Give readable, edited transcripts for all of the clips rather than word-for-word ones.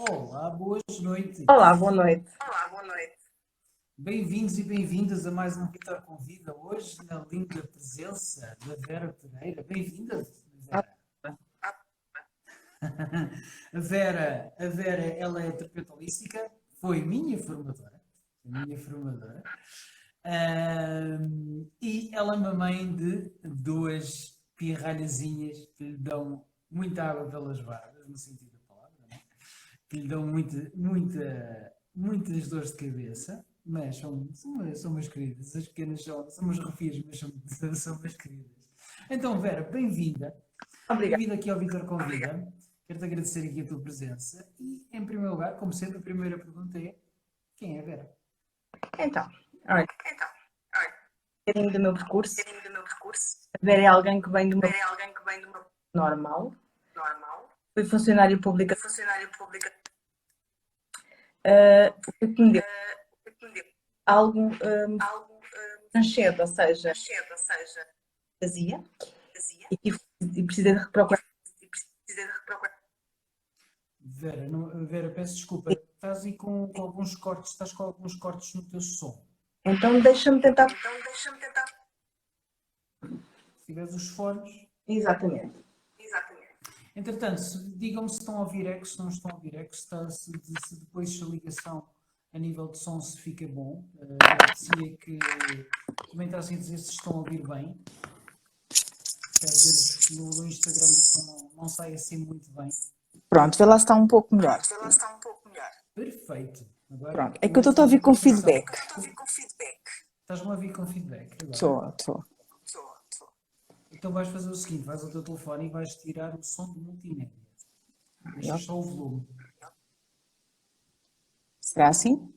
Olá, boas Olá, noites. boa noite. Bem-vindos e bem-vindas a mais um Vitor Convida. Hoje, na linda presença da Vera Pereira. Bem-vinda, Vera. A Vera, ela é terapeuta holística, foi minha formadora. E ela é uma mãe de duas pirralhazinhas que lhe dão muita água pelas barbas, no sentido da palavra, não é? Que lhe dão muitas dores de cabeça, mas são umas queridas. As pequenas são umas refias, mas são umas queridas. Então, Vera, bem-vinda. Obrigada. Bem-vinda aqui ao Vitor Convida. Quero-te agradecer aqui a tua presença. E, em primeiro lugar, como sempre, a primeira pergunta é: quem é a Vera? Então, olha, um bocadinho do meu percurso. A Vera é alguém que vem de uma normal. Fui funcionário público. O que me deu algo cedo, ou seja, fazia e precisei de procurar. Vera, Vera, peço desculpa. Estás aí com alguns cortes, estás com alguns cortes no teu som. Então deixa-me tentar. Se tiveres os fones. Exatamente. Entretanto, digam-me se estão a ouvir eco, se não estão a ouvir eco, se depois a ligação a nível de som se fica bom. Agradecia que comentassem a dizer se estão a ouvir bem. Que às vezes no Instagram não sai assim muito bem. Pronto, vê lá se está um pouco melhor. Perfeito. Agora, Pronto, é que eu estou a ouvir com feedback. Estás-me a ouvir com feedback? Estou. Então vais fazer o seguinte, vais ao teu telefone e vais tirar o som do multimédia. Deixa só o volume. Será assim?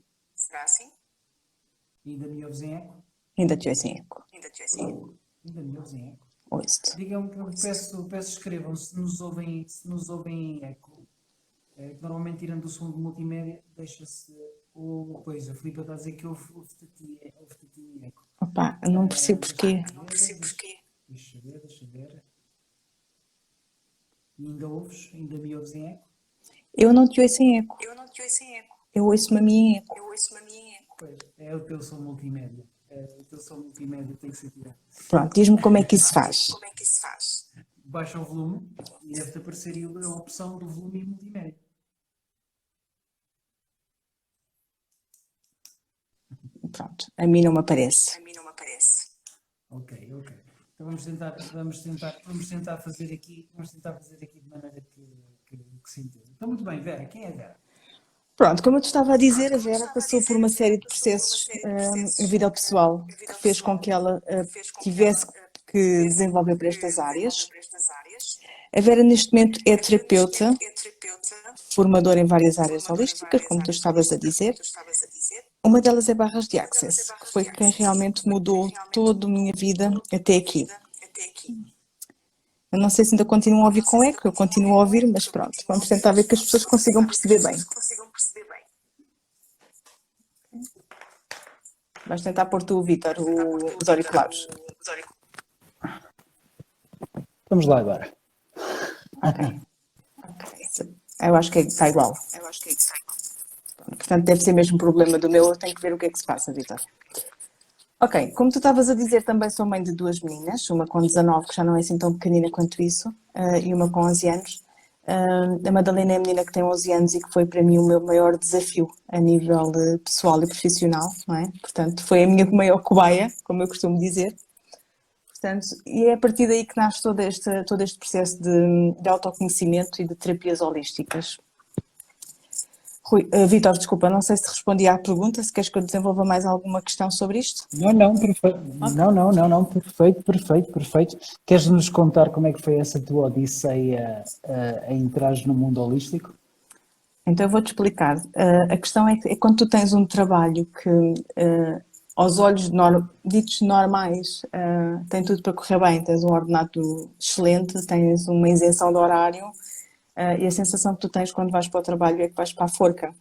Ainda me ouves em eco? Ainda te ouço em eco. Ainda me ouves em eco? Ouço-te. Digam-me que eu peço escrevam se nos ouvem em eco. Normalmente tirando o som do multimédia, deixa-se ou coisa. A Filipe está a dizer que ouve-te em eco. Opa, eu não percebo porquê. Deixa ver. E ainda ouves? Ainda me ouves em eco? Eu não te ouço em eco. Eu ouço-me a mim em eco. Pois, é o teu som multimédia. O teu som multimédia tem que ser tirado. Pronto, diz-me como é que isso faz. Baixa o volume e deve-te aparecer aí a opção do volume e multimédia. Pronto, a mim não me aparece. Ok. Então vamos tentar fazer aqui de maneira que se entenda. Então, muito bem, Vera, quem é a Vera? Pronto, como eu te estava a dizer, a Vera passou por uma série de processos em vida pessoal que fez com que ela tivesse que desenvolver para estas áreas. A Vera, neste momento, é terapeuta, formadora em várias áreas holísticas, como tu estavas a dizer. Uma delas é Barras de Access, que foi quem realmente mudou toda a minha vida até aqui. Eu não sei se ainda continuam a ouvir com eco, eu continuo a ouvir, mas pronto, vamos tentar ver que as pessoas consigam perceber bem. Vais tentar pôr tu, Vítor, os auriculares. Vamos lá agora. Ok. Eu acho que está igual. Portanto, deve ser mesmo um problema do meu, eu tenho que ver o que é que se passa, Vítor. Ok, como tu estavas a dizer, também sou mãe de duas meninas, uma com 19, que já não é assim tão pequenina quanto isso, e uma com 11 anos. A Madalena é a menina que tem 11 anos e que foi para mim o meu maior desafio a nível pessoal e profissional, não é? Portanto, foi a minha maior cobaia, como eu costumo dizer. Portanto, e é a partir daí que nasce todo este processo de autoconhecimento e de terapias holísticas. Vítor, desculpa, não sei se respondi à pergunta, se queres que eu desenvolva mais alguma questão sobre isto? Não, perfeito. Não, perfeito. Queres-nos contar como é que foi essa tua odisseia a entrar no mundo holístico? Então eu vou-te explicar. A questão é que quando tu tens um trabalho que, aos olhos ditos normais, tem tudo para correr bem, tens um ordenado excelente, tens uma isenção de horário, e a sensação que tu tens quando vais para o trabalho é que vais para a forca.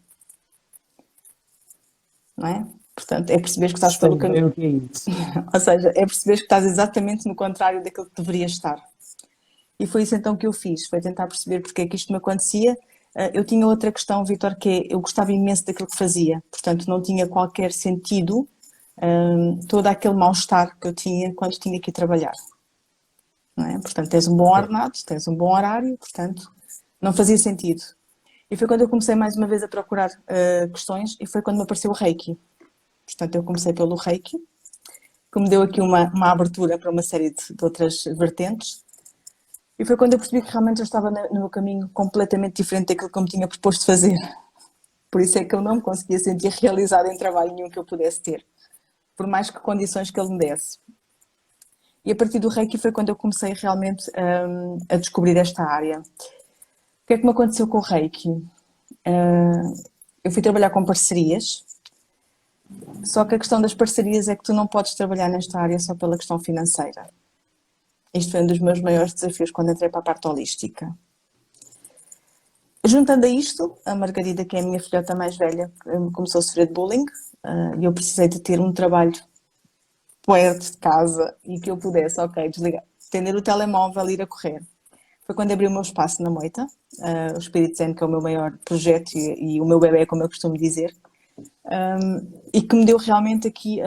Não é? Portanto, é perceber que estás pelo caminho. Que é isso. Ou seja, é perceber que estás exatamente no contrário daquilo que deverias estar. E foi isso então que eu fiz, foi tentar perceber porque é que isto me acontecia. Eu tinha outra questão, Vítor, que é, eu gostava imenso daquilo que fazia, portanto não tinha qualquer sentido todo aquele mal-estar que eu tinha quando tinha que ir trabalhar, não é? Portanto, tens um bom Ok. ordenado, tens um bom horário, portanto, não fazia sentido. E foi quando eu comecei mais uma vez a procurar questões e foi quando me apareceu o Reiki. Portanto, eu comecei pelo Reiki, que me deu aqui uma abertura para uma série de outras vertentes. E foi quando eu percebi que realmente eu estava no meu caminho completamente diferente daquilo que eu me tinha proposto fazer. Por isso é que eu não me conseguia sentir realizada em trabalho nenhum que eu pudesse ter, por mais que condições que ele me desse. E a partir do Reiki foi quando eu comecei realmente a descobrir esta área. O que é que me aconteceu com o Reiki? Eu fui trabalhar com parcerias, só que a questão das parcerias é que tu não podes trabalhar nesta área só pela questão financeira. Isto foi um dos meus maiores desafios quando entrei para a parte holística. Juntando a isto, a Margarida, que é a minha filhota mais velha, começou a sofrer de bullying e eu precisei de ter um trabalho perto de casa e que eu pudesse, ok, desligar, atender o telemóvel e ir a correr. Foi quando abri o meu espaço na Moita, o Espírito Zen, que é o meu maior projeto e o meu bebé, como eu costumo dizer, e que me deu realmente aqui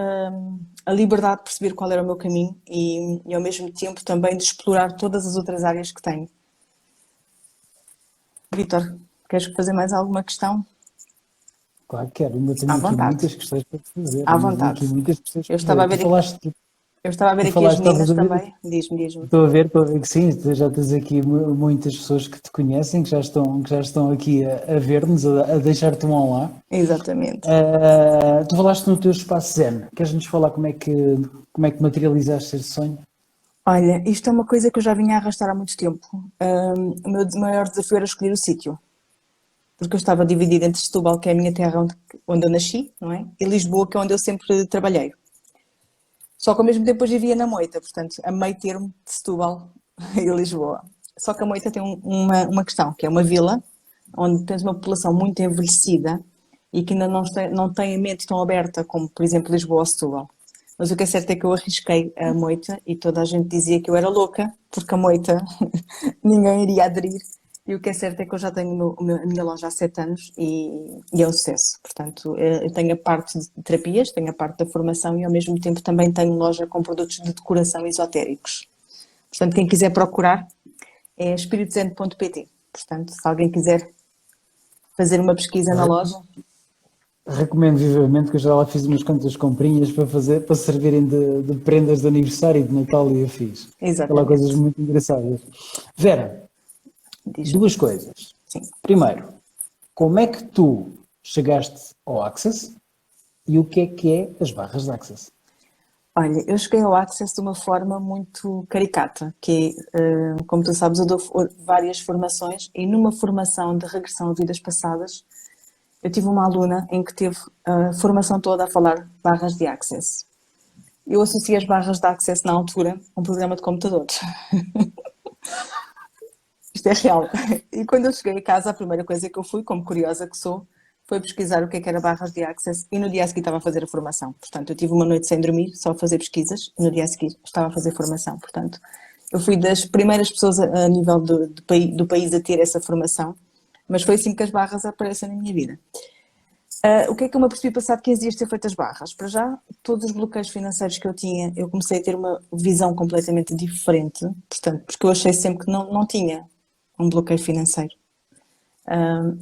a liberdade de perceber qual era o meu caminho e ao mesmo tempo também de explorar todas as outras áreas que tenho. Vítor, queres fazer mais alguma questão? Claro que quero. Ainda tenho À aqui vontade, muitas questões para te fazer. à Ainda tenho vontade. aqui muitas questões Eu para te estava a fazer. ver, eu estava a ver Tu aqui as falaste, estavas meninas a ver. também. Diz-me. Estou a ver que sim, tu já tens aqui muitas pessoas que te conhecem, que já estão aqui a ver-nos, a deixar-te um olá. Exatamente. Tu falaste no teu espaço Zen. Queres-nos falar como é que materializaste esse sonho? Olha, isto é uma coisa que eu já vinha a arrastar há muito tempo. O meu maior desafio era escolher o sítio, porque eu estava dividida entre Setúbal, que é a minha terra onde eu nasci, não é? E Lisboa, que é onde eu sempre trabalhei. Só que ao mesmo tempo eu vivia na Moita, portanto, a meio termo de Setúbal e Lisboa. Só que a Moita tem uma questão, que é uma vila onde tens uma população muito envelhecida e que ainda não tem a mente tão aberta como, por exemplo, Lisboa ou Setúbal. Mas o que é certo é que eu arrisquei a Moita e toda a gente dizia que eu era louca, porque a Moita ninguém iria aderir. E o que é certo é que eu já tenho a minha loja há 7 anos e é um sucesso. Portanto, eu tenho a parte de terapias, tenho a parte da formação e ao mesmo tempo também tenho loja com produtos de decoração esotéricos. Portanto, quem quiser procurar é espiritozen.pt. Portanto, se alguém quiser fazer uma pesquisa na loja, Recomendo vivamente, que eu já lá fiz umas quantas comprinhas para servirem de prendas de aniversário, de Natal e afins. Lá coisas exatamente. muito engraçadas. Vera, Diz-me. duas coisas. Sim. Primeiro, como é que tu chegaste ao Access e o que é as barras de Access? Olha, eu cheguei ao Access de uma forma muito caricata, que é, como tu sabes, eu dou várias formações e numa formação de regressão a vidas passadas, eu tive uma aluna em que teve a formação toda a falar barras de Access. Eu associei as barras de Access na altura a um programa de computadores. Isto é real. E quando eu cheguei a casa, a primeira coisa que eu fui, como curiosa que sou, foi pesquisar o que era barras de Access e no dia a seguir estava a fazer a formação. Portanto, eu tive uma noite sem dormir, só a fazer pesquisas e no dia a seguir estava a fazer formação. Portanto, eu fui das primeiras pessoas a nível do país a ter essa formação, mas foi assim que as barras aparecem na minha vida. O que é que eu me apercebi passado 15 dias de ter feito as barras? Para já, todos os bloqueios financeiros que eu tinha, eu comecei a ter uma visão completamente diferente, portanto, porque eu achei sempre que não tinha um bloqueio financeiro.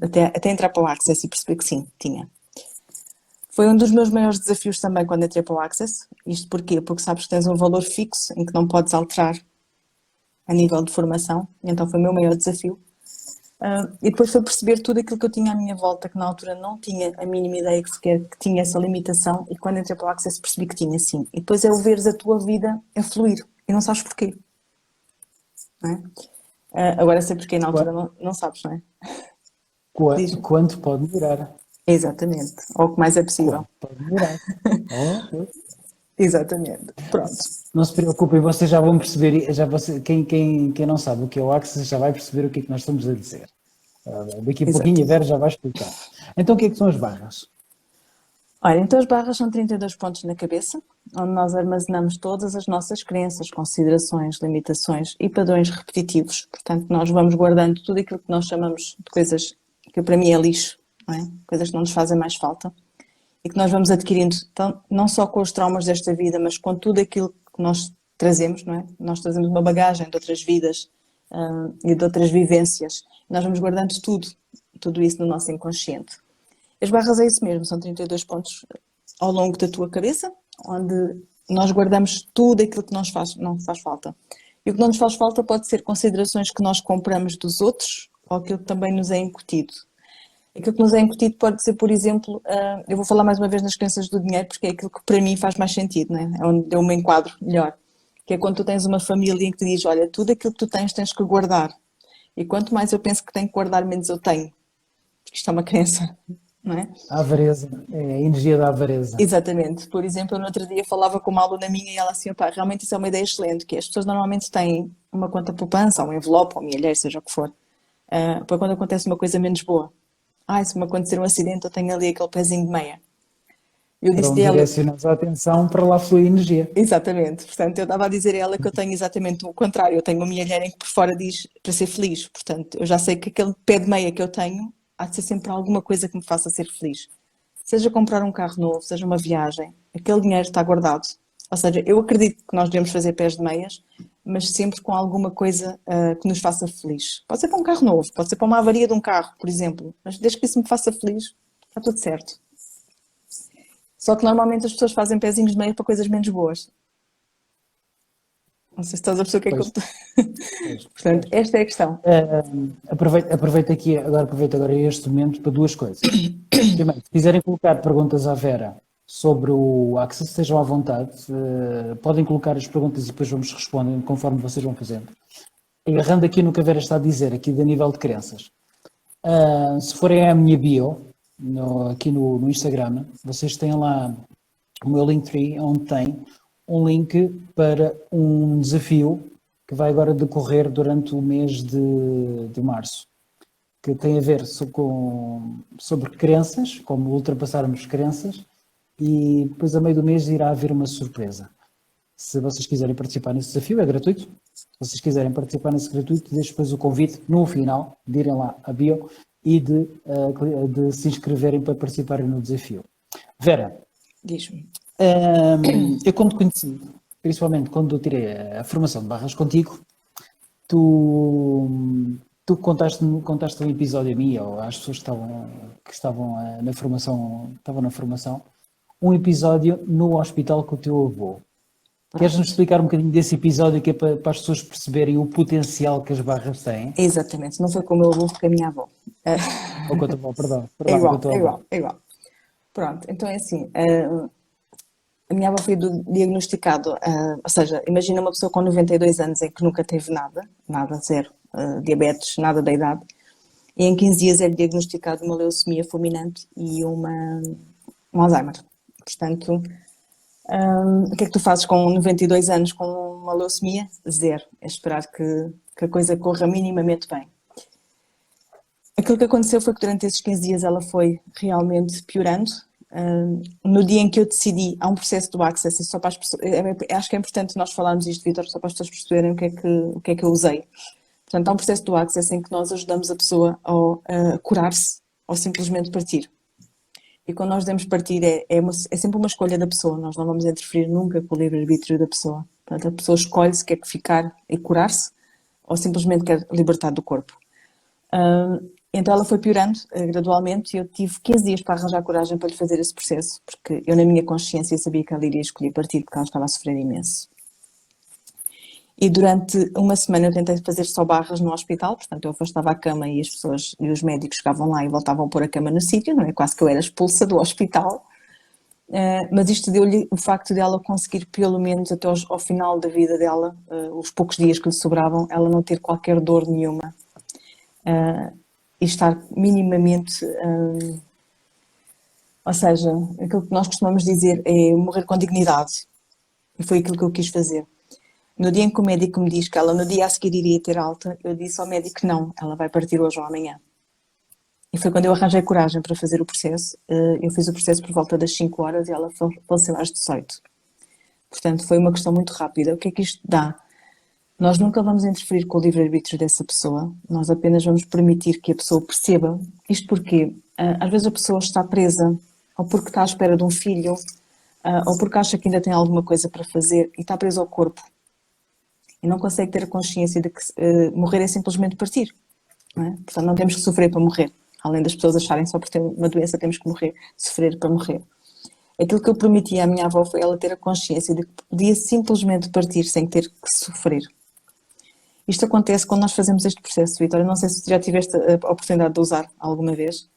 Até entrar para o Access e perceber que sim, tinha. Foi um dos meus maiores desafios também quando entrei para o Access. Isto porquê? Porque sabes que tens um valor fixo em que não podes alterar a nível de formação, então foi o meu maior desafio. E depois foi perceber tudo aquilo que eu tinha à minha volta, que na altura não tinha a mínima ideia que sequer que tinha essa limitação, e quando entrei para o Access percebi que tinha sim. E depois é o veres a tua vida a fluir e não sabes porquê. Não é? Agora sei porquê, na altura não sabes, não é? Diz-me. Quanto pode melhorar? Exatamente. Ou o que mais é possível. Quanto pode melhorar? Exatamente. Pronto. Não se preocupem, vocês já vão perceber, quem não sabe o que é o Access já vai perceber o que é que nós estamos a dizer. Daqui a pouquinho a Vera já vai explicar. Então o que é que são as barras? Olha, então as barras são 32 pontos na cabeça, onde nós armazenamos todas as nossas crenças, considerações, limitações e padrões repetitivos. Portanto, nós vamos guardando tudo aquilo que nós chamamos de coisas que para mim é lixo, não é? Coisas que não nos fazem mais falta e que nós vamos adquirindo, então, não só com os traumas desta vida, mas com tudo aquilo que nós trazemos, não é? Nós trazemos uma bagagem de outras vidas e de outras vivências. Nós vamos guardando tudo isso no nosso inconsciente. As barras é isso mesmo, são 32 pontos ao longo da tua cabeça, onde nós guardamos tudo aquilo que não faz falta. E o que não nos faz falta pode ser considerações que nós compramos dos outros ou aquilo que também nos é incutido. Aquilo que nos é incutido pode ser, por exemplo, eu vou falar mais uma vez nas crenças do dinheiro, porque é aquilo que para mim faz mais sentido, não é? É onde eu me enquadro melhor. Que é quando tu tens uma família em que te diz, olha, tudo aquilo que tu tens que guardar. E quanto mais eu penso que tenho que guardar, menos eu tenho. Isto é uma crença, não é? A avareza, é a energia da avareza. Exatamente. Por exemplo, eu no outro dia falava com uma aluna minha e ela assim, opá, realmente isso é uma ideia excelente, que as pessoas normalmente têm uma conta poupança, ou um envelope, ou um milheiro, seja o que for, para quando acontece uma coisa menos boa. Se me acontecer um acidente, eu tenho ali aquele pezinho de meia. Eu Para disse-lhe onde a ela, direcionas a atenção, para lá flui energia. exatamente, portanto, eu estava a dizer a ela que eu tenho exatamente o contrário, eu tenho uma milheira em que por fora diz para ser feliz, portanto, eu já sei que aquele pé de meia que eu tenho, há de ser sempre alguma coisa que me faça ser feliz. Seja comprar um carro novo, seja uma viagem, aquele dinheiro está guardado. Ou seja, eu acredito que nós devemos fazer pés de meias, mas sempre com alguma coisa que nos faça feliz. Pode ser para um carro novo, pode ser para uma avaria de um carro, por exemplo, mas desde que isso me faça feliz, está tudo certo. Só que normalmente as pessoas fazem pezinhos de meia para coisas menos boas. Não sei se estás a perceber o que é que eu estou... Portanto, esta é a questão. Aproveito agora este momento para duas coisas. Primeiro, se quiserem colocar perguntas à Vera sobre o Access, estejam à vontade. Podem colocar as perguntas e depois vamos respondendo conforme vocês vão fazendo. Agarrando aqui no que a Vera está a dizer, aqui da nível de crenças. Se forem à minha bio, aqui no Instagram, vocês têm lá o meu Linktree, onde tem um link para um desafio que vai agora decorrer durante o mês de março, que tem a ver sobre crenças, como ultrapassarmos crenças, e depois a meio do mês irá haver uma surpresa. Se vocês quiserem participar nesse desafio, é gratuito. Se vocês quiserem participar nesse gratuito, deixo depois o convite no final, de irem lá à bio e de se inscreverem para participarem no desafio. Vera, Diz-me. eu quando te conheci, principalmente quando eu tirei a formação de barras contigo, tu contaste um episódio a mim ou às pessoas que estavam na formação, um episódio no hospital com o teu avô. Queres-nos explicar um bocadinho desse episódio que é para as pessoas perceberem o potencial que as barras têm? Exatamente, não foi com o meu avô, foi com a minha avó. Ou com a tua avó, perdão. É igual, com a tua é avó. igual, é igual. Pronto, então é assim, a minha avó foi diagnosticado, ou seja, imagina uma pessoa com 92 anos em que nunca teve nada, zero, diabetes, nada da idade, e em 15 dias é diagnosticado uma leucemia fulminante e um Alzheimer. Portanto, o que é que tu fazes com 92 anos com uma leucemia? Zero. É esperar que a coisa corra minimamente bem. Aquilo que aconteceu foi que durante esses 15 dias ela foi realmente piorando. No dia em que eu decidi, há um processo do Access, só para as pessoas, acho que é importante nós falarmos isto, Vítor, só para as pessoas perceberem o que é que eu usei. Portanto, há um processo do Access em que nós ajudamos a pessoa a curar-se ou simplesmente partir. E quando nós demos partir é sempre uma escolha da pessoa, nós não vamos interferir nunca com o livre-arbítrio da pessoa. Portanto, a pessoa escolhe se quer ficar e curar-se ou simplesmente quer libertar do corpo. Então ela foi piorando gradualmente e eu tive 15 dias para arranjar coragem para lhe fazer esse processo, porque eu na minha consciência sabia que ela iria escolher partir porque ela estava a sofrer imenso. E durante uma semana eu tentei fazer só barras no hospital, portanto eu afastava a cama e as pessoas e os médicos chegavam lá e voltavam a pôr a cama no sítio, não é? Quase que eu era expulsa do hospital. Mas isto deu-lhe o facto de ela conseguir, pelo menos até ao final da vida dela, os poucos dias que lhe sobravam, ela não ter qualquer dor nenhuma e estar minimamente, ou seja, aquilo que nós costumamos dizer é morrer com dignidade, e foi aquilo que eu quis fazer. No dia em que o médico me diz que ela no dia a seguir iria ter alta, eu disse ao médico que não, ela vai partir hoje ou amanhã. E foi quando eu arranjei coragem para fazer o processo. Eu fiz o processo por volta das 5 horas e ela faleceu às 18. Portanto, foi uma questão muito rápida. O que é que isto dá? Nós nunca vamos interferir com o livre-arbítrio dessa pessoa, nós apenas vamos permitir que a pessoa perceba. Isto porque às vezes a pessoa está presa, ou porque está à espera de um filho, ou porque acha que ainda tem alguma coisa para fazer e está presa ao corpo. E não consegue ter a consciência de que morrer é simplesmente partir. Não é? Portanto, não temos que sofrer para morrer. Além das pessoas acharem só por ter uma doença temos que morrer, sofrer para morrer. Aquilo que eu prometi à minha avó foi ela ter a consciência de que podia simplesmente partir sem ter que sofrer. Isto acontece quando nós fazemos este processo, Vitória. Não sei se tu já tiveste a oportunidade de usar alguma vez.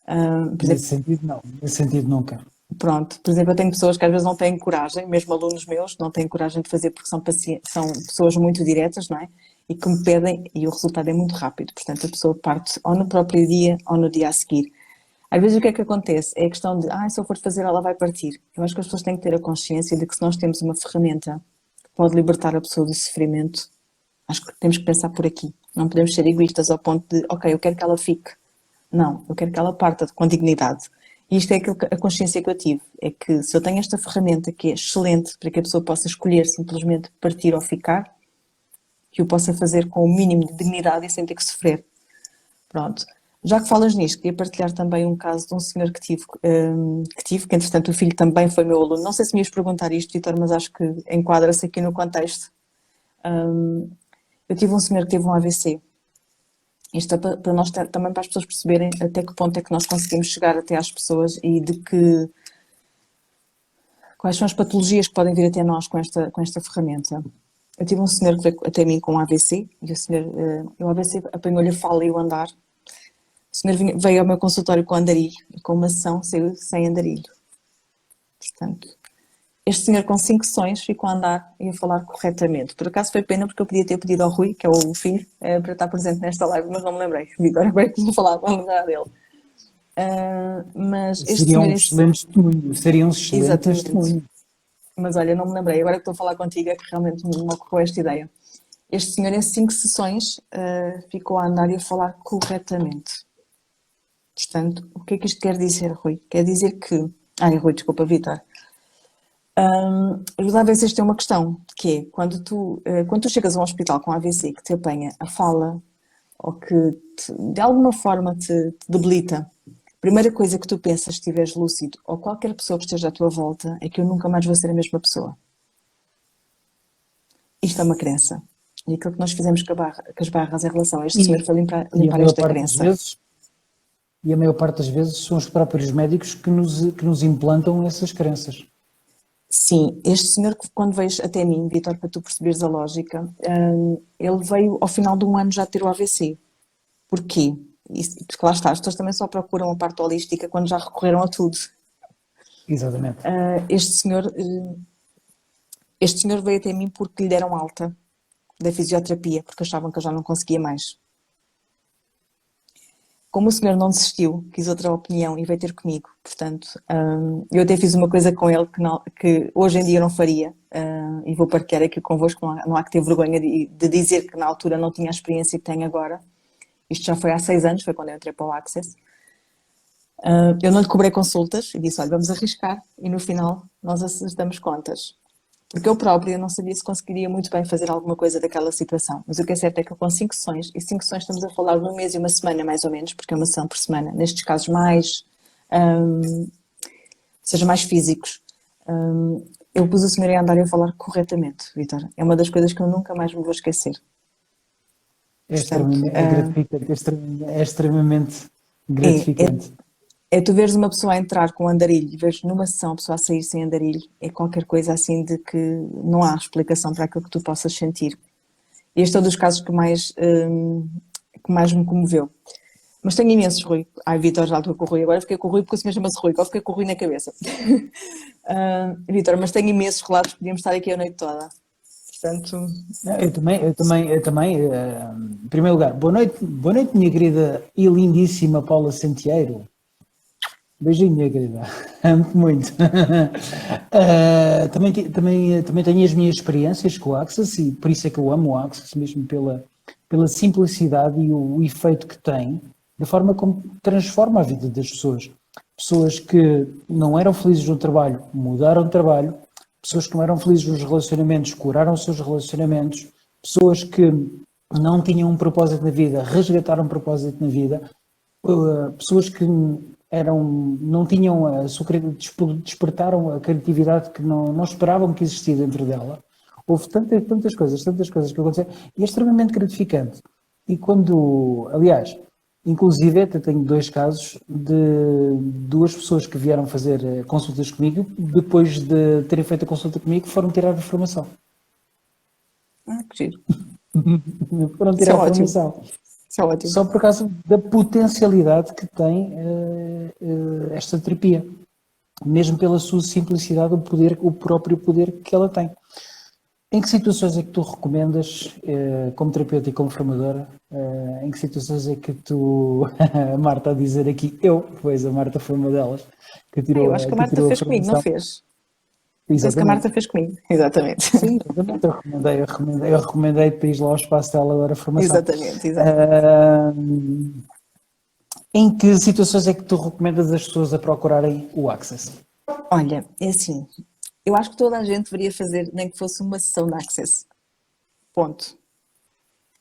Por exemplo, Nesse sentido, não. Nesse sentido, nunca. pronto, por exemplo, eu tenho pessoas que às vezes não têm coragem, mesmo alunos meus, não têm coragem de fazer porque são pessoas muito diretas, não é? E que me pedem, e o resultado é muito rápido. Portanto, a pessoa parte ou no próprio dia ou no dia a seguir. Às vezes o que é que acontece? É a questão de, se eu for fazer ela vai partir. Eu acho que as pessoas têm que ter a consciência de que se nós temos uma ferramenta que pode libertar a pessoa do sofrimento, acho que temos que pensar por aqui. Não podemos ser egoístas ao ponto de, ok, eu quero que ela fique. Não, eu quero que ela parta com dignidade. E isto é a consciência que eu tive, é que se eu tenho esta ferramenta que é excelente para que a pessoa possa escolher simplesmente partir ou ficar, que o possa fazer com o mínimo de dignidade e sem ter que sofrer. Pronto. Já que falas nisto, queria partilhar também um caso de um senhor que tive, que entretanto o filho também foi meu aluno. Não sei se me ias perguntar isto, Vitor, mas acho que enquadra-se aqui no contexto. Eu tive um senhor que teve um AVC. Isto é para nós, também para as pessoas perceberem até que ponto é que nós conseguimos chegar até às pessoas e de que quais são as patologias que podem vir até nós com esta ferramenta. Eu tive um senhor que veio até mim com um AVC e o AVC apanhou-lhe a fala e o andar. O senhor veio ao meu consultório com andarilho e com uma sessão saiu sem andarilho. Portanto, este senhor com 5 sessões ficou a andar e a falar corretamente. Por acaso foi pena porque eu podia ter pedido ao Rui, que é o filho, para estar presente nesta live, mas não me lembrei. Agora que vou falar, vou lembrar dele. Mas este Seria senhor... um excelente testemunho. Seria um excelente Exatamente. testemunho. Mas olha, não me lembrei. Agora que estou a falar contigo é que realmente me ocorreu esta ideia. Este senhor em 5 sessões ficou a andar e a falar corretamente. Portanto, o que é que isto quer dizer, Rui? Quer dizer que... Rui, desculpa, Vitor. Os AVCs têm uma questão, que é quando tu chegas a um hospital com AVC que te apanha a fala ou que de alguma forma te debilita, a primeira coisa que tu pensas se estiveres lúcido ou qualquer pessoa que esteja à tua volta é que eu nunca mais vou ser a mesma pessoa. Isto é uma crença. E aquilo que nós fizemos com as barras em relação a este senhor foi limpar esta crença. E a maior parte das vezes são os próprios médicos que nos implantam essas crenças. Sim, este senhor que quando veio até mim, Vitor, para tu perceberes a lógica, ele veio ao final de um ano já ter o AVC. Porquê? Porque lá está, as pessoas também só procuram a parte holística quando já recorreram a tudo. Exatamente. Este senhor veio até mim porque lhe deram alta da fisioterapia, porque achavam que eu já não conseguia mais. Como o senhor não desistiu, quis outra opinião e veio ter comigo, portanto, eu até fiz uma coisa com ele que hoje em dia eu não faria, e vou partilhar aqui convosco, não há que ter vergonha de dizer que na altura não tinha a experiência que tenho agora. Isto já foi há 6 anos, foi quando eu entrei para o Access. Eu não lhe cobrei consultas e disse, olha, vamos arriscar, e no final nós acertamos contas. Porque eu própria não sabia se conseguiria muito bem fazer alguma coisa daquela situação. Mas o que é certo é que eu com 5 sessões, e 5 sessões estamos a falar de 1 mês e 1 semana mais ou menos, porque é uma sessão por semana, nestes casos mais, seja mais físicos, eu pus o senhor a andar e a falar corretamente, Vitor. É uma das coisas que eu nunca mais me vou esquecer. É extremamente gratificante. É tu veres uma pessoa a entrar com andarilho e veres numa sessão a pessoa a sair sem andarilho, é qualquer coisa assim de que não há explicação para aquilo que tu possas sentir. Este é um dos casos que mais me comoveu. Mas tenho imensos, Rui. Vitor, já estou com o Rui. Agora fiquei com o Rui porque o senhor chama-se Rui. Agora fiquei com o Rui na cabeça. Vitor, mas tenho imensos relatos, podíamos estar aqui a noite toda. Portanto... Eu também. Em primeiro lugar, boa noite, minha querida e lindíssima Paula Santieiro. Beijinho, minha querida. Amo-te muito. Também tenho as minhas experiências com o Access e por isso é que eu amo o Access, mesmo pela simplicidade e o efeito que tem, da forma como transforma a vida das pessoas. Pessoas que não eram felizes no trabalho, mudaram de trabalho. Pessoas que não eram felizes nos relacionamentos, curaram os seus relacionamentos. pessoas que não tinham um propósito na vida, resgataram um propósito na vida, pessoas que não tinham despertaram a criatividade que não esperavam que existia dentro dela. Houve tantas coisas que aconteceram e é extremamente gratificante. E aliás, inclusive até tenho 2 casos de 2 pessoas que vieram fazer consultas comigo, depois de terem feito a consulta comigo, foram tirar a formação. Que giro. Foram Isso é tirar a ótimo. formação. Isso é ótimo. Só por causa da potencialidade que tem esta terapia. Mesmo pela sua simplicidade, o próprio poder que ela tem. Em que situações é que tu recomendas, como terapeuta e como formadora, em que situações é que a Marta a dizer aqui, pois a Marta foi uma delas, que tirou, Eu acho que a Marta tirou a fez comigo, não formação. fez? Foi isso que a Exatamente. Marta fez comigo. Exatamente. Sim, exatamente. Eu recomendei para ir lá ao espaço dela agora a formação. Exatamente. Em que situações é que tu recomendas as pessoas a procurarem o Access? Olha, é assim, eu acho que toda a gente deveria fazer, nem que fosse uma sessão de Access. Ponto.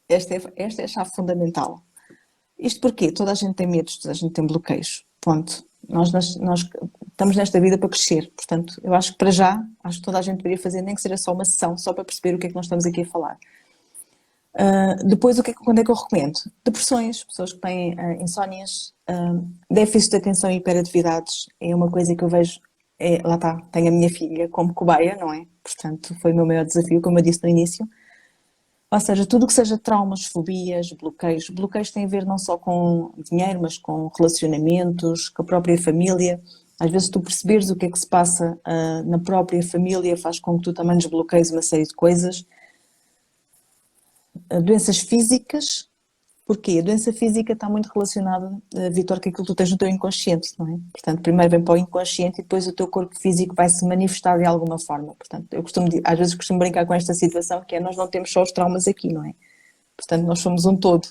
Esta é a chave fundamental. Isto porque toda a gente tem medos, toda a gente tem bloqueios. Ponto. Nós estamos nesta vida para crescer. Portanto, eu acho que para já, acho que toda a gente deveria fazer, nem que seja só uma sessão, só para perceber o que é que nós estamos aqui a falar. Depois, quando é que eu recomendo? Depressões, pessoas que têm insónias, déficit de atenção e hiperatividades, é uma coisa que eu vejo, lá está, tenho a minha filha como cobaia, não é? Portanto, foi o meu maior desafio, como eu disse no início. Ou seja, tudo que seja traumas, fobias, bloqueios têm a ver não só com dinheiro, mas com relacionamentos, com a própria família. Às vezes tu perceberes o que é que se passa na própria família faz com que tu também desbloqueies uma série de coisas. Doenças físicas, porquê? A doença física está muito relacionada, Vítor, com aquilo que tu tens no teu inconsciente, não é? Portanto, primeiro vem para o inconsciente e depois o teu corpo físico vai se manifestar de alguma forma. Portanto, às vezes costumo brincar com esta situação, que é nós não temos só os traumas aqui, não é? Portanto, nós somos um todo.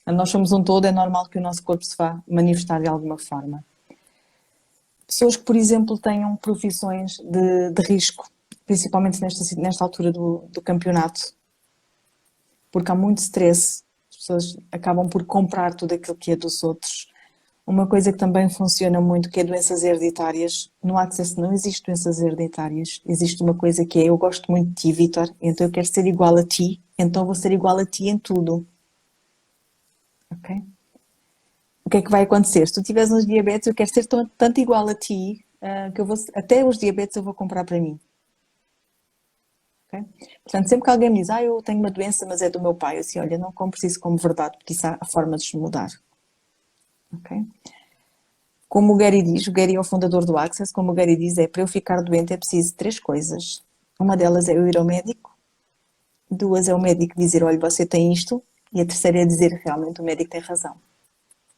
Nós somos um todo, é normal que o nosso corpo se vá manifestar de alguma forma. Pessoas que, por exemplo, tenham profissões de risco, principalmente nesta altura do campeonato, porque há muito stress, as pessoas acabam por comprar tudo aquilo que é dos outros. Uma coisa que também funciona muito, que é doenças hereditárias. No Access não existe doenças hereditárias, existe uma coisa que é, eu gosto muito de ti, Vítor, então eu quero ser igual a ti, então vou ser igual a ti em tudo. Ok? O que é que vai acontecer? Se tu tiveres uns diabetes, eu quero ser tanto igual a ti, que até os diabetes eu vou comprar para mim. Okay? Portanto, sempre que alguém me diz, eu tenho uma doença, mas é do meu pai, eu assim, olha, não compres isso como verdade, porque isso há forma de mudar. Okay? Como o Gary diz, o Gary é o fundador do Access, como o Gary diz, para eu ficar doente é preciso 3 coisas. Uma delas é eu ir ao médico, 2 é o médico dizer, olha, você tem isto, e a terceira é dizer, realmente o médico tem razão.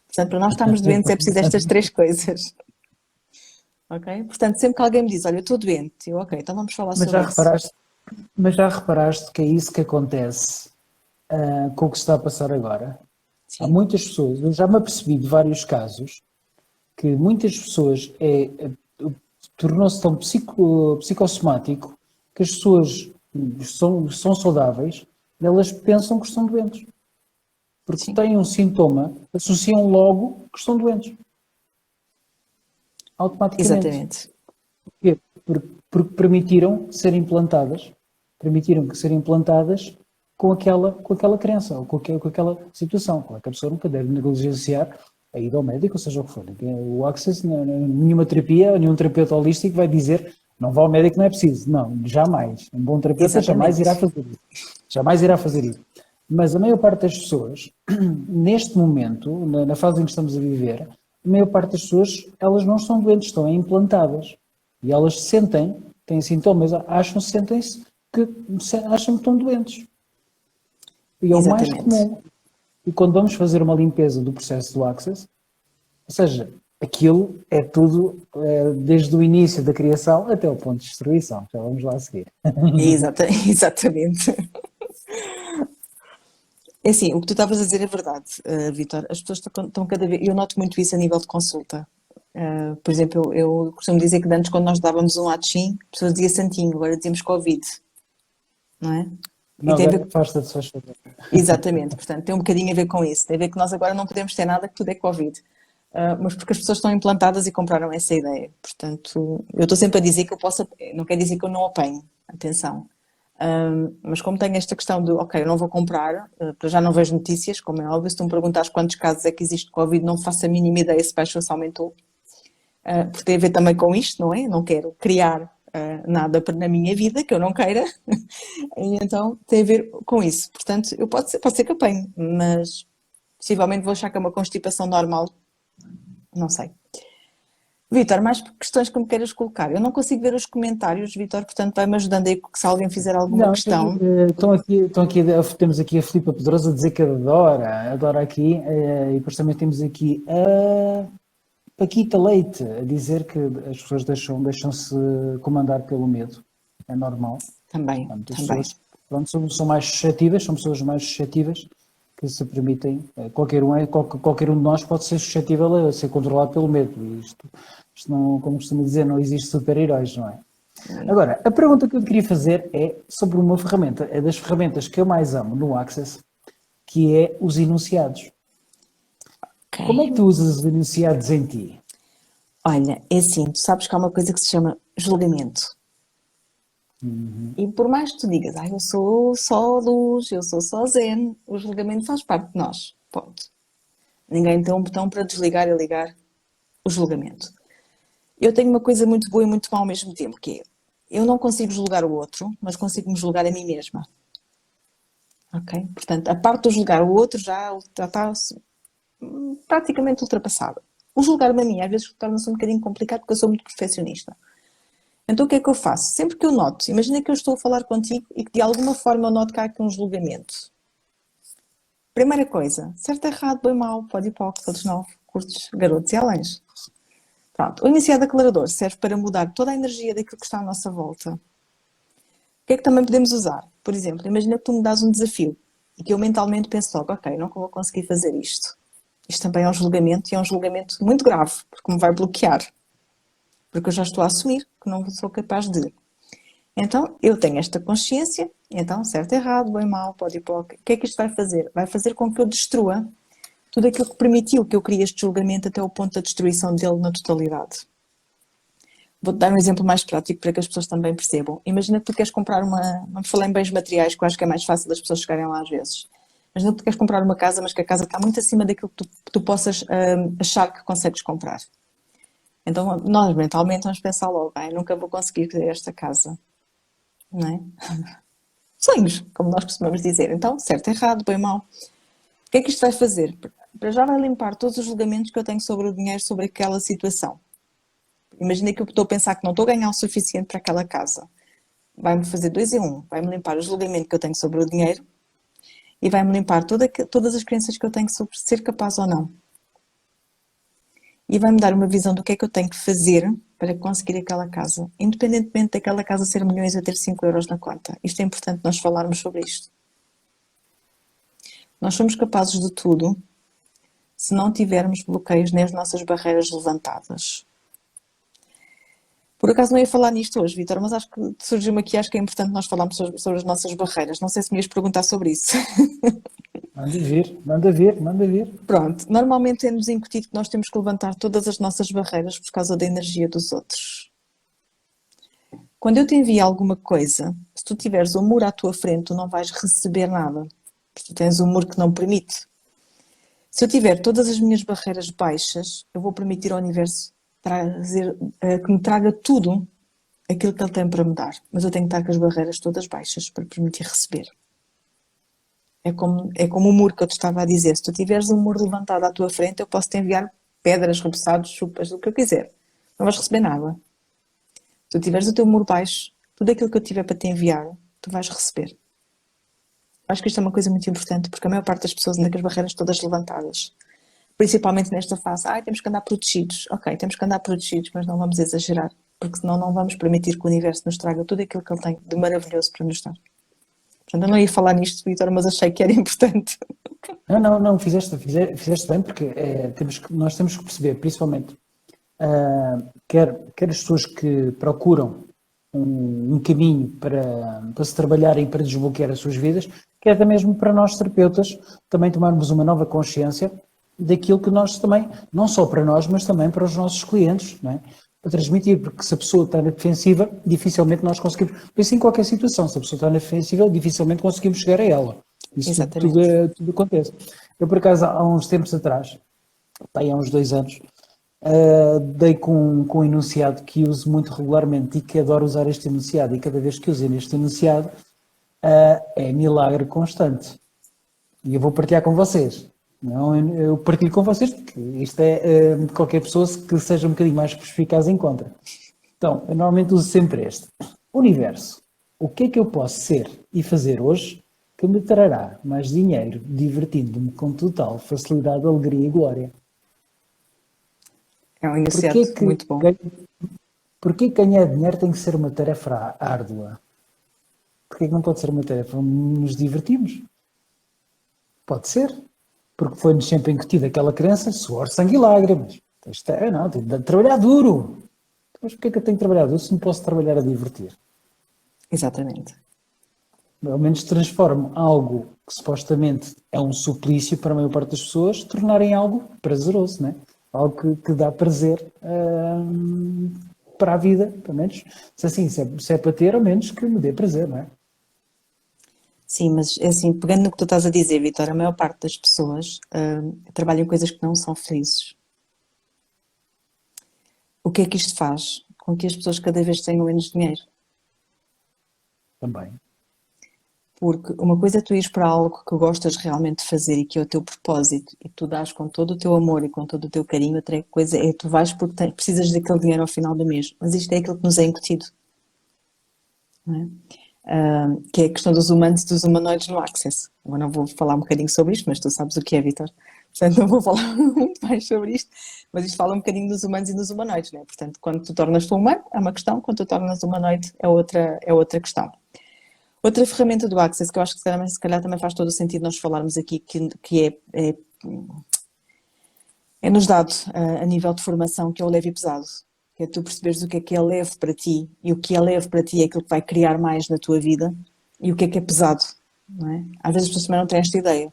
Portanto, para nós estarmos doentes é preciso estas 3 coisas. Ok? Portanto, sempre que alguém me diz, olha, eu estou doente, eu, ok, então vamos falar sobre isso. Mas já reparaste que é isso que acontece com o que se está a passar agora? Sim. Há muitas pessoas, eu já me apercebi de vários casos, que muitas pessoas tornou-se tão psicossomático que as pessoas são saudáveis, elas pensam que estão doentes. Porque têm um sintoma, associam logo que estão doentes. Automaticamente. Exatamente. Porquê? Porque permitiram que serem implantadas com aquela crença, ou com aquela situação. Claro que a pessoa nunca deve negligenciar a ida ao médico, ou seja o que for. O Access, nenhuma terapia, nenhum terapeuta holístico vai dizer não vá ao médico, não é preciso. Não, jamais. Um bom terapeuta jamais irá fazer isso. Jamais irá fazer isso. Mas a maior parte das pessoas, neste momento, na fase em que estamos a viver, a maior parte das pessoas, elas não estão doentes, estão implantadas. E elas têm sintomas, sentem-se que estão doentes. E é o mais comum. E quando vamos fazer uma limpeza do processo do Access, ou seja, aquilo é tudo, desde o início da criação até o ponto de destruição. Já vamos lá a seguir. Exatamente. É assim, o que tu estavas a dizer é verdade, Vítor. As pessoas estão cada vez... Eu noto muito isso a nível de consulta. Por exemplo, eu costumo dizer que antes, quando nós dávamos um Atchim, as pessoas diziam santinho, agora dizemos Covid. Não é? Não, tem a ver agora afasta-te, se faz favor. Exatamente, portanto, tem um bocadinho a ver com isso. Tem a ver que nós agora não podemos ter nada, que tudo é Covid. Mas porque as pessoas estão implantadas e compraram essa ideia. Portanto, eu estou sempre a dizer que eu posso, não quer dizer que eu não apanho, atenção. Mas como tenho esta questão de, ok, eu não vou comprar, para já não vejo notícias, como é óbvio, se tu me perguntares quantos casos é que existe de Covid, não faço a mínima ideia se baixou ou se aumentou. Porque tem a ver também com isto, não é? Não quero criar nada na minha vida que eu não queira, e então tem a ver com isso. Portanto, pode ser que apanhe, mas possivelmente vou achar que é uma constipação normal, não sei. Vítor, mais questões que me queiras colocar? Eu não consigo ver os comentários, Vítor, portanto vai-me ajudando aí se alguém fizer alguma Não, questão. temos aqui a Filipa Pedrosa a dizer que adora aqui, e depois também temos aqui a Paquita Leite a dizer que as pessoas deixam-se comandar pelo medo, é normal. Também, Portanto, as também. pessoas, pronto, são mais suscetíveis, são pessoas mais suscetíveis que se permitem, qualquer um de nós pode ser suscetível a ser controlado pelo medo. E isto não, como costumo dizer, não existe super-heróis, não é? Agora, a pergunta que eu queria fazer é sobre uma ferramenta, é das ferramentas que eu mais amo no Access, que é os enunciados. Ok. Como é que tu usas os enunciados em ti? Olha, é assim, tu sabes que há uma coisa que se chama julgamento. E por mais que tu digas, eu sou só luz, eu sou só zen, o julgamento faz parte de nós. Ponto. Ninguém tem um botão para desligar e ligar o julgamento. Eu tenho uma coisa muito boa e muito má ao mesmo tempo, que é, eu não consigo julgar o outro, mas consigo me julgar a mim mesma. Ok? Portanto, a parte de julgar o outro já está praticamente ultrapassada. O julgar-me a mim às vezes torna-se um bocadinho complicado porque eu sou muito perfeccionista. Então o que é que eu faço? Sempre que eu noto, imagina que eu estou a falar contigo e que de alguma forma eu noto que há aqui um julgamento. Primeira coisa, certo, errado, bem mau, pode ir para todos nós, curtos, garotos e alães. Pronto, o enunciado aclarador serve para mudar toda a energia daquilo que está à nossa volta. O que é que também podemos usar? Por exemplo, imagina que tu me dás um desafio e que eu mentalmente penso logo, ok, não vou conseguir fazer isto. Isto também é um julgamento e é um julgamento muito grave, porque me vai bloquear. Porque eu já estou a assumir que não sou capaz de. Então, eu tenho esta consciência, então, certo, errado, bem, mal, pode ir para o que é que isto vai fazer? Vai fazer com que eu destrua tudo aquilo que permitiu que eu crie este julgamento até o ponto da destruição dele na totalidade. Vou-te dar um exemplo mais prático para que as pessoas também percebam. Imagina que tu queres comprar vamos falar em bens materiais, que eu acho que é mais fácil das pessoas chegarem lá às vezes. Imagina que tu queres comprar uma casa, mas que a casa está muito acima daquilo que tu possas achar que consegues comprar. Então, nós mentalmente vamos pensar logo, nunca vou conseguir ter esta casa. Não é? Sonhos, como nós costumamos dizer. Então, certo, errado, bem, mau. O que é que isto vai fazer? Para já vai limpar todos os julgamentos que eu tenho sobre o dinheiro, sobre aquela situação. Imagina que eu estou a pensar que não estou a ganhar o suficiente para aquela casa. Vai-me fazer 2 em 1. Vai-me limpar o julgamento que eu tenho sobre o dinheiro e vai-me limpar todas as crenças que eu tenho sobre ser capaz ou não. E vai-me dar uma visão do que é que eu tenho que fazer para conseguir aquela casa, independentemente daquela casa ser milhões a ter 5 euros na conta. Isto é importante nós falarmos sobre isto. Nós somos capazes de tudo se não tivermos bloqueios nas nossas barreiras levantadas. Por acaso não ia falar nisto hoje, Vítor, mas acho que surgiu-me aqui, acho que é importante nós falarmos sobre as nossas barreiras. Não sei se me ias perguntar sobre isso. Manda vir. Pronto, normalmente é-nos incutido que nós temos que levantar todas as nossas barreiras por causa da energia dos outros. Quando eu te envio alguma coisa, se tu tiveres o muro à tua frente, tu não vais receber nada. Porque tu tens um muro que não permite. Se eu tiver todas as minhas barreiras baixas, eu vou permitir ao universo que me traga tudo aquilo que ele tem para me dar. Mas eu tenho que estar com as barreiras todas baixas para permitir receber. É como o muro que eu te estava a dizer. Se tu tiveres um muro levantado à tua frente, eu posso te enviar pedras, repousados, chupas, o que eu quiser. Não vais receber nada. Se tu tiveres o teu muro baixo, tudo aquilo que eu tiver para te enviar, tu vais receber. Acho que isto é uma coisa muito importante, porque a maior parte das pessoas anda com as barreiras todas levantadas. Principalmente nesta fase. Temos que andar protegidos. Ok, temos que andar protegidos, mas não vamos exagerar. Porque senão não vamos permitir que o universo nos traga tudo aquilo que ele tem de maravilhoso para nos dar. Portanto, eu não ia falar nisto, Vítor, mas achei que era importante. Não, fizeste bem, porque nós temos que perceber, principalmente, quer as pessoas que procuram um caminho para se trabalhar e para desbloquear as suas vidas, que é até mesmo para nós terapeutas também tomarmos uma nova consciência daquilo que nós também, não só para nós, mas também para os nossos clientes, não é? Para transmitir, porque se a pessoa está na defensiva, dificilmente nós conseguimos, isso em qualquer situação, se a pessoa está na defensiva, dificilmente conseguimos chegar a ela. Isso tudo acontece. Eu, por acaso, há uns tempos atrás, há uns 2 anos, dei com um enunciado que uso muito regularmente e que adoro usar este enunciado, e cada vez que uso este enunciado é milagre constante. E eu vou partilhar com vocês. Não, eu partilho com vocês porque isto é qualquer pessoa que seja um bocadinho mais perspicaz encontra. Então, eu normalmente uso sempre este. Universo, o que é que eu posso ser e fazer hoje que me trará mais dinheiro, divertindo-me com total facilidade, alegria e glória? É um enunciado muito bom. Porquê que ganhar dinheiro tem que ser uma tarefa árdua? Porquê que não pode ser uma tarefa onde nos divertimos? Pode ser, porque foi-nos sempre incutida aquela crença, suor, sangue e lágrimas. Não, tenho de trabalhar duro. Mas porquê que eu tenho que trabalhar duro se não posso trabalhar a divertir? Exatamente. Ao menos transformo algo que supostamente é um suplício para a maior parte das pessoas, tornarem algo prazeroso, não é? Algo que dá prazer para a vida, pelo menos. Se é para ter, ao menos que me dê prazer, não é? Sim, mas assim, pegando no que tu estás a dizer, Vitor, a maior parte das pessoas trabalham em coisas que não são felizes. O que é que isto faz? Com que as pessoas cada vez tenham menos dinheiro. Também. Porque uma coisa é tu ires para algo que gostas realmente de fazer e que é o teu propósito e tu dás com todo o teu amor e com todo o teu carinho, outra coisa é tu vais porque precisas daquele dinheiro ao final do mês. Mas isto é aquilo que nos é incutido. Não é? Que é a questão dos humanos e dos humanoides no Access. Agora não vou falar um bocadinho sobre isto, mas tu sabes o que é, Vitor. Portanto, não vou falar muito mais sobre isto, mas isto fala um bocadinho dos humanos e dos humanoides, não é? Portanto, quando tu tornas-te humano é uma questão, quando tu tornas humanoide é outra questão. Outra ferramenta do Access que eu acho que se calhar também faz todo o sentido nós falarmos aqui, que é nos dado a nível de formação, que é o leve e pesado. Que é tu perceberes o que é leve para ti, e o que é leve para ti é aquilo que vai criar mais na tua vida, e o que é pesado, não é? Às vezes as pessoas também não têm esta ideia.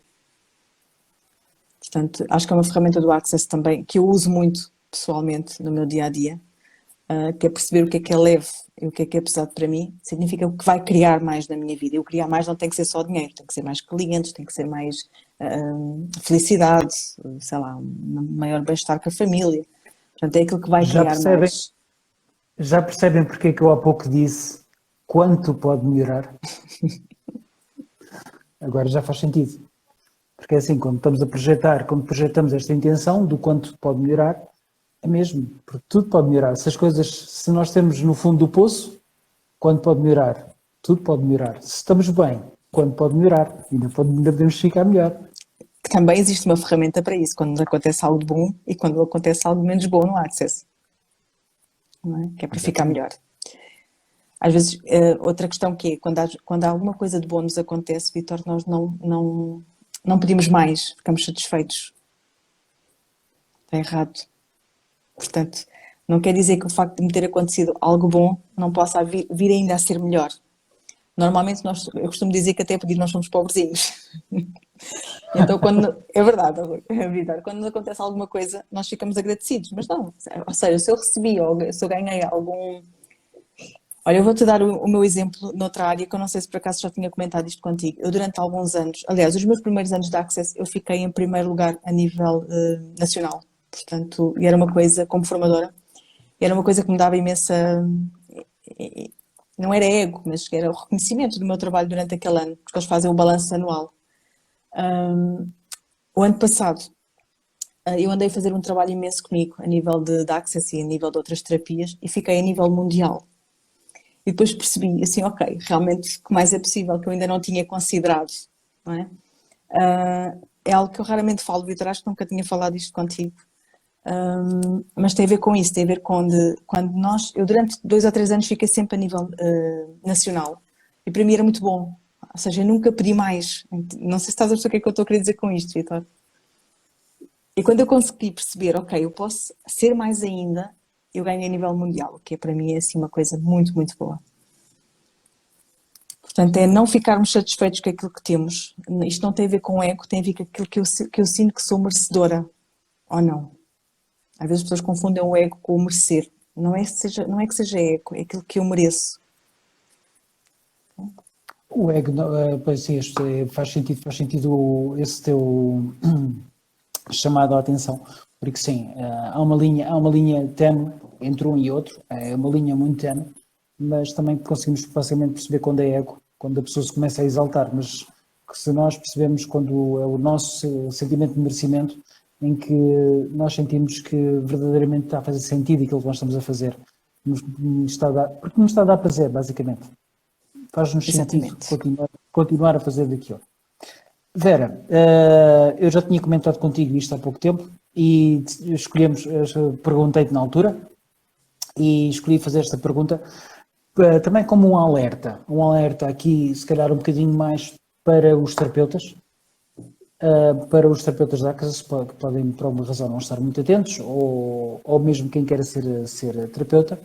Portanto, acho que é uma ferramenta do Access também, que eu uso muito pessoalmente no meu dia-a-dia, que é perceber o que é leve e o que é pesado para mim, significa o que vai criar mais na minha vida. E o criar mais não tem que ser só dinheiro, tem que ser mais clientes, tem que ser mais felicidade, sei lá, um maior bem-estar com a família. Portanto, é aquilo que vai criar mais. Já percebem porque é que eu há pouco disse quanto pode melhorar? Agora já faz sentido. Porque é assim, quando projetamos esta intenção do quanto pode melhorar, é mesmo, porque tudo pode melhorar. Se nós temos no fundo do poço, quanto pode melhorar? Tudo pode melhorar. Se estamos bem, quanto pode melhorar? Ainda podemos ficar melhor. Também existe uma ferramenta para isso, quando acontece algo bom e quando acontece algo menos bom no Access. Não é? Que é para ficar melhor. Às vezes, outra questão que é, quando alguma coisa de bom nos acontece, Vitor, nós não pedimos mais, ficamos satisfeitos. Está errado. Portanto, não quer dizer que o facto de me ter acontecido algo bom não possa vir ainda a ser melhor. Normalmente eu costumo dizer que até pedir nós somos pobrezinhos. Então, é verdade, Vitor, quando acontece alguma coisa, nós ficamos agradecidos, mas não. Ou seja, se eu recebi ou se eu ganhei algum... Olha, eu vou-te dar o meu exemplo noutra área, que eu não sei se por acaso já tinha comentado isto contigo. Eu durante alguns anos, aliás, os meus primeiros anos de Access, eu fiquei em primeiro lugar a nível nacional. Portanto, e era uma coisa, como formadora, era uma coisa que me dava imensa... Não era ego, mas era o reconhecimento do meu trabalho durante aquele ano, porque eles fazem o balanço anual. O ano passado, eu andei a fazer um trabalho imenso comigo, a nível de Access e a nível de outras terapias, e fiquei a nível mundial. E depois percebi, assim, ok, realmente o que mais é possível, que eu ainda não tinha considerado, não é? É algo que eu raramente falo, Vitor, acho que nunca tinha falado isto contigo. Mas tem a ver com isso, tem a ver com quando eu durante 2 ou 3 anos fiquei sempre a nível nacional, e para mim era muito bom, ou seja, eu nunca pedi mais. Não sei se estás a perceber o que é que eu estou a querer dizer com isto, Vitor. E quando eu consegui perceber, ok, eu posso ser mais ainda, eu ganhei a nível mundial, que para mim é assim uma coisa muito, muito boa. Portanto, é não ficarmos satisfeitos com aquilo que temos. Isto não tem a ver com ego, tem a ver com aquilo que eu sinto que sou merecedora ou não. Às vezes as pessoas confundem o ego com o merecer. Não é que seja ego, é aquilo que eu mereço. O ego, pois sim, faz sentido esse teu chamado à atenção, porque sim, há uma linha tenue entre um e outro, é uma linha muito tenue, mas também conseguimos facilmente perceber quando é ego, quando a pessoa se começa a exaltar, mas se nós percebemos quando é o nosso sentimento de merecimento, em que nós sentimos que verdadeiramente está a fazer sentido aquilo que nós estamos a fazer, porque nos está a dar prazer, basicamente. Faz-nos sentido continuar a fazer daquilo. Vera, eu já tinha comentado contigo isto há pouco tempo e perguntei-te na altura e escolhi fazer esta pergunta também como um alerta aqui, se calhar um bocadinho mais para os terapeutas da Access, que podem por alguma razão não estar muito atentos, ou mesmo quem queira ser terapeuta,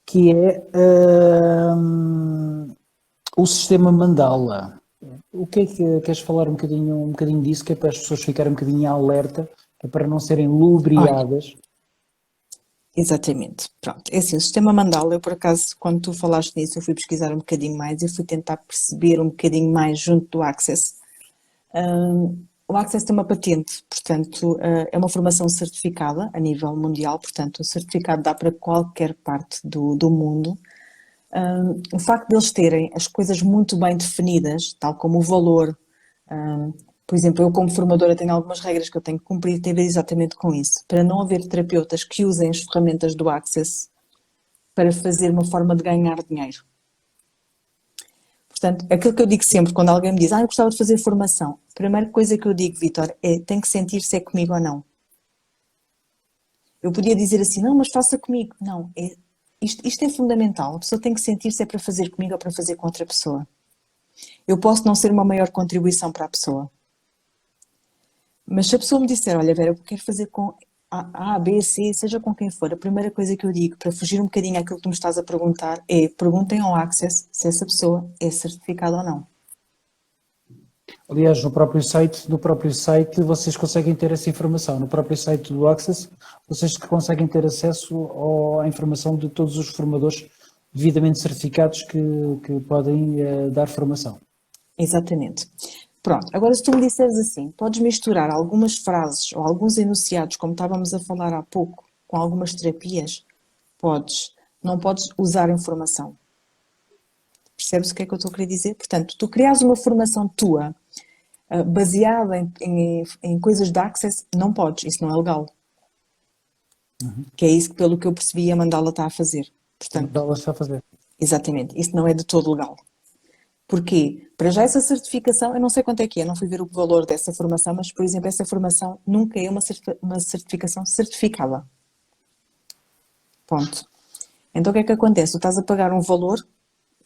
que é o sistema Mandala. O que é que queres falar um bocadinho disso, que é para as pessoas ficarem um bocadinho alerta, que é para não serem ludibriadas? Exatamente. Pronto. É assim, o sistema Mandala, eu por acaso, quando tu falaste nisso, eu fui pesquisar um bocadinho mais e fui tentar perceber um bocadinho mais junto do Access. O Access tem uma patente, portanto, é uma formação certificada a nível mundial, portanto, o certificado dá para qualquer parte do mundo. O facto de eles terem as coisas muito bem definidas, tal como o valor, por exemplo, eu como formadora tenho algumas regras que eu tenho que cumprir, tem a ver exatamente com isso, para não haver terapeutas que usem as ferramentas do Access para fazer uma forma de ganhar dinheiro. Portanto, aquilo que eu digo sempre quando alguém me diz, eu gostava de fazer formação, a primeira coisa que eu digo, Vítor, tem que sentir se é comigo ou não. Eu podia dizer assim, não, mas faça comigo. Não, isto é fundamental, a pessoa tem que sentir se é para fazer comigo ou para fazer com outra pessoa. Eu posso não ser uma maior contribuição para a pessoa. Mas se a pessoa me disser, olha Vera, eu quero fazer com A, B, C, seja com quem for, a primeira coisa que eu digo, para fugir um bocadinho àquilo que tu me estás a perguntar, perguntem ao Access se essa pessoa é certificada ou não. Aliás, no próprio site vocês conseguem ter essa informação. No próprio site do Access, vocês conseguem ter acesso à informação de todos os formadores devidamente certificados que podem dar formação. Exatamente. Pronto, agora se tu me disseres assim, podes misturar algumas frases ou alguns enunciados, como estávamos a falar há pouco, com algumas terapias? Podes. Não podes usar informação. Percebes o que é que eu estou a querer dizer? Portanto, tu criares uma formação tua, baseada em coisas de Access, não podes, isso não é legal. Que é isso que, pelo que eu percebi, a Mandala está a fazer. Portanto, a Mandala está a fazer. Exatamente, isso não é de todo legal. Porquê? Para já essa certificação, eu não sei quanto é que é, não fui ver o valor dessa formação, mas, por exemplo, essa formação nunca é uma certificação certificada. Ponto. Então o que é que acontece? Tu estás a pagar um valor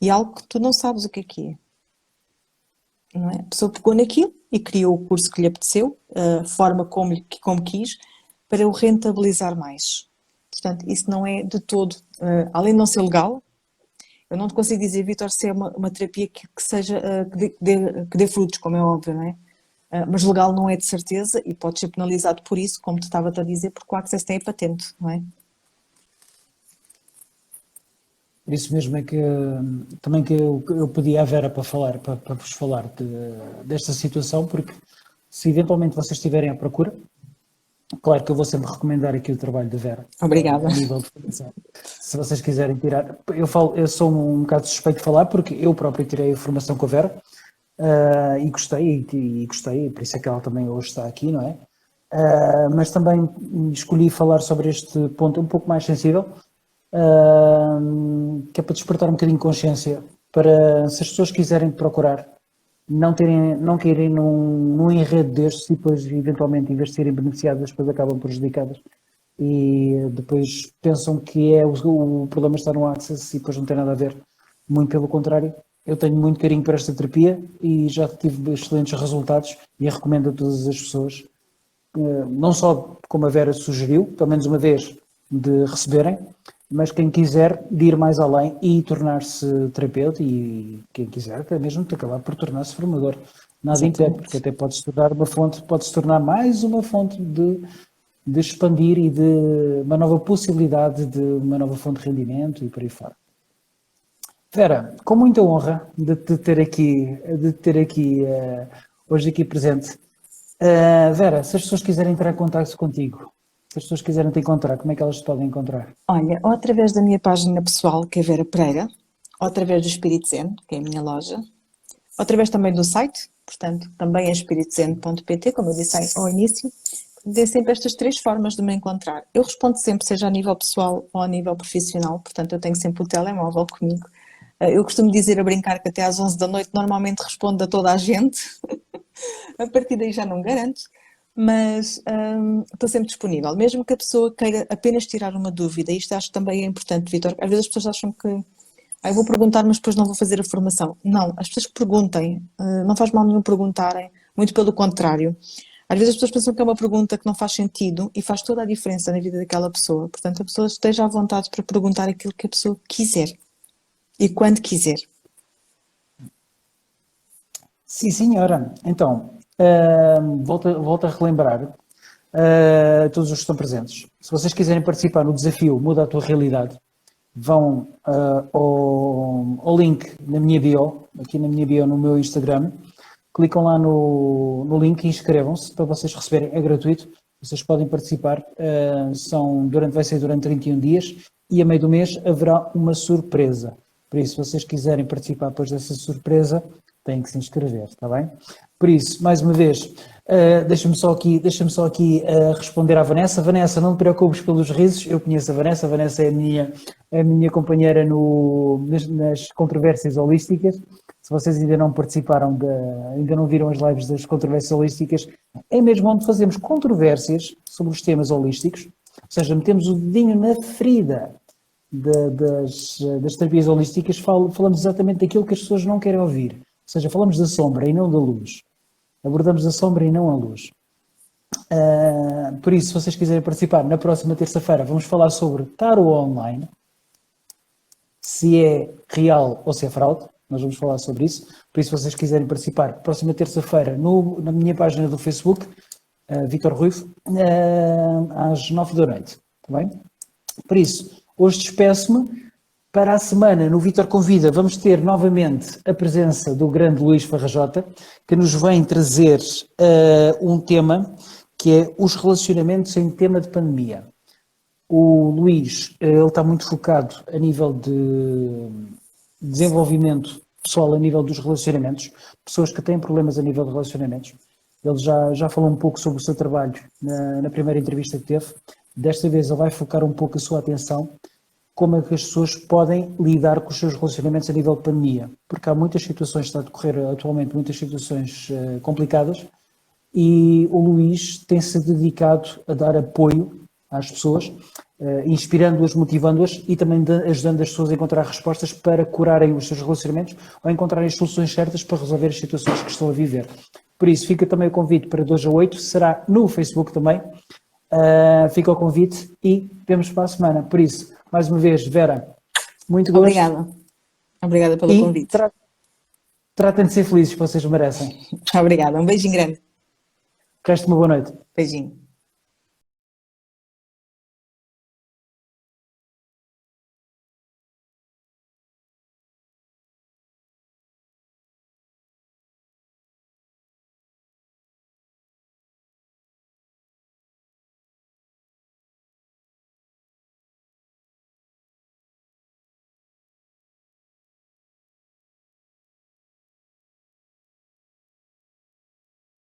e algo que tu não sabes o que é. Não é? A pessoa pegou naquilo e criou o curso que lhe apeteceu, a forma como quis, para o rentabilizar mais. Portanto, isso não é de todo, além de não ser legal, eu não te consigo dizer, Vítor, se é uma terapia que dê frutos, como é óbvio, não é? Mas legal não é de certeza e pode ser penalizado por isso, como te estava a dizer, porque o Access tem a patente, não é? Isso mesmo é que também que eu pedi à Vera para vos falar desta situação, porque se eventualmente vocês estiverem à procura, claro que eu vou sempre recomendar aqui o trabalho da Vera. Obrigada. A nível de formação. Se vocês quiserem tirar, eu sou um bocado suspeito de falar, porque eu próprio tirei a formação com a Vera e gostei, por isso é que ela também hoje está aqui, não é? Mas também escolhi falar sobre este ponto um pouco mais sensível, que é para despertar um bocadinho de consciência, para se as pessoas quiserem procurar, não caírem num enredo destes e depois eventualmente em vez de serem beneficiadas, depois acabam prejudicadas e depois pensam que o problema está no Access e depois não tem nada a ver, muito pelo contrário. Eu tenho muito carinho por esta terapia e já tive excelentes resultados e a recomendo a todas as pessoas, não só como a Vera sugeriu, pelo menos uma vez, de receberem, mas quem quiser de ir mais além e tornar-se terapeuta, e quem quiser até mesmo de acabar por tornar-se formador. Nada impede, Exatamente. porque até pode se tornar uma fonte, pode se tornar mais uma fonte de expandir e de uma nova possibilidade de uma nova fonte de rendimento e por aí fora. Vera, com muita honra de te ter aqui hoje aqui presente. Vera, se as pessoas quiserem entrar em contato contigo, se as pessoas quiserem te encontrar, como é que elas te podem encontrar? Olha, ou através da minha página pessoal, que é Vera Pereira, ou através do Espírito Zen, que é a minha loja, ou através também do site, portanto, também é espiritozen.pt, como eu disse ao início. Tem sempre estas 3 formas de me encontrar. Eu respondo sempre, seja a nível pessoal ou a nível profissional, portanto, eu tenho sempre o telemóvel comigo. Eu costumo dizer a brincar que até às 11 da noite normalmente respondo a toda a gente. A partir daí já não garanto, mas estou sempre disponível. Mesmo que a pessoa queira apenas tirar uma dúvida, isto acho que também é importante, Vítor. Às vezes as pessoas acham que eu vou perguntar, mas depois não vou fazer a formação. Não, as pessoas que perguntem, não faz mal nenhum perguntarem, muito pelo contrário. Às vezes as pessoas pensam que é uma pergunta que não faz sentido e faz toda a diferença na vida daquela pessoa. Portanto, a pessoa esteja à vontade para perguntar aquilo que a pessoa quiser e quando quiser. Sim, senhora. Então, volto a relembrar todos os que estão presentes. Se vocês quiserem participar no desafio Muda a Tua Realidade, vão ao link na minha bio, aqui na minha bio no meu Instagram, clicam lá no link e inscrevam-se para vocês receberem, é gratuito, vocês podem participar, vai ser durante 31 dias e a meio do mês haverá uma surpresa. Por isso, se vocês quiserem participar depois dessa surpresa, têm que se inscrever, está bem? Por isso, mais uma vez, deixa-me só aqui responder à Vanessa. Vanessa, não te preocupes pelos risos, eu conheço a Vanessa é a minha companheira nas controvérsias holísticas. Se vocês ainda não participaram, ainda não viram as lives das controvérsias holísticas, é mesmo onde fazemos controvérsias sobre os temas holísticos, ou seja, metemos o dedinho na ferida das terapias holísticas, falamos exatamente daquilo que as pessoas não querem ouvir. Ou seja, falamos da sombra e não da luz. Abordamos a sombra e não a luz. Por isso, se vocês quiserem participar, na próxima terça-feira vamos falar sobre tarot online, se é real ou se é fraude. Nós vamos falar sobre isso. Por isso, se vocês quiserem participar, próxima terça-feira, na minha página do Facebook, Vítor Ruivo, às 9 da noite. Está bem? Por isso, hoje despeço-me. Para a semana, no Vítor Convida, vamos ter novamente a presença do grande Luís Farrajota, que nos vem trazer um tema que é os relacionamentos em tema de pandemia. O Luís, ele está muito focado a nível de desenvolvimento pessoal, a nível dos relacionamentos, pessoas que têm problemas a nível de relacionamentos. Ele já falou um pouco sobre o seu trabalho na primeira entrevista que teve. Desta vez ele vai focar um pouco a sua atenção como é que as pessoas podem lidar com os seus relacionamentos a nível de pandemia, porque há muitas situações, está a decorrer atualmente muitas situações complicadas e o Luís tem-se dedicado a dar apoio às pessoas, inspirando-as, motivando-as e também ajudando as pessoas a encontrar respostas para curarem os seus relacionamentos ou encontrarem as soluções certas para resolver as situações que estão a viver. Por isso, fica também o convite para 2 a 8, será no Facebook também, fica o convite e vemos para a semana. Por isso, mais uma vez, Vera, muito gosto. Obrigada. Obrigada pelo convite. Tratem de ser felizes, que vocês merecem. Obrigada. Um beijinho grande. Resta uma boa noite. Beijinho.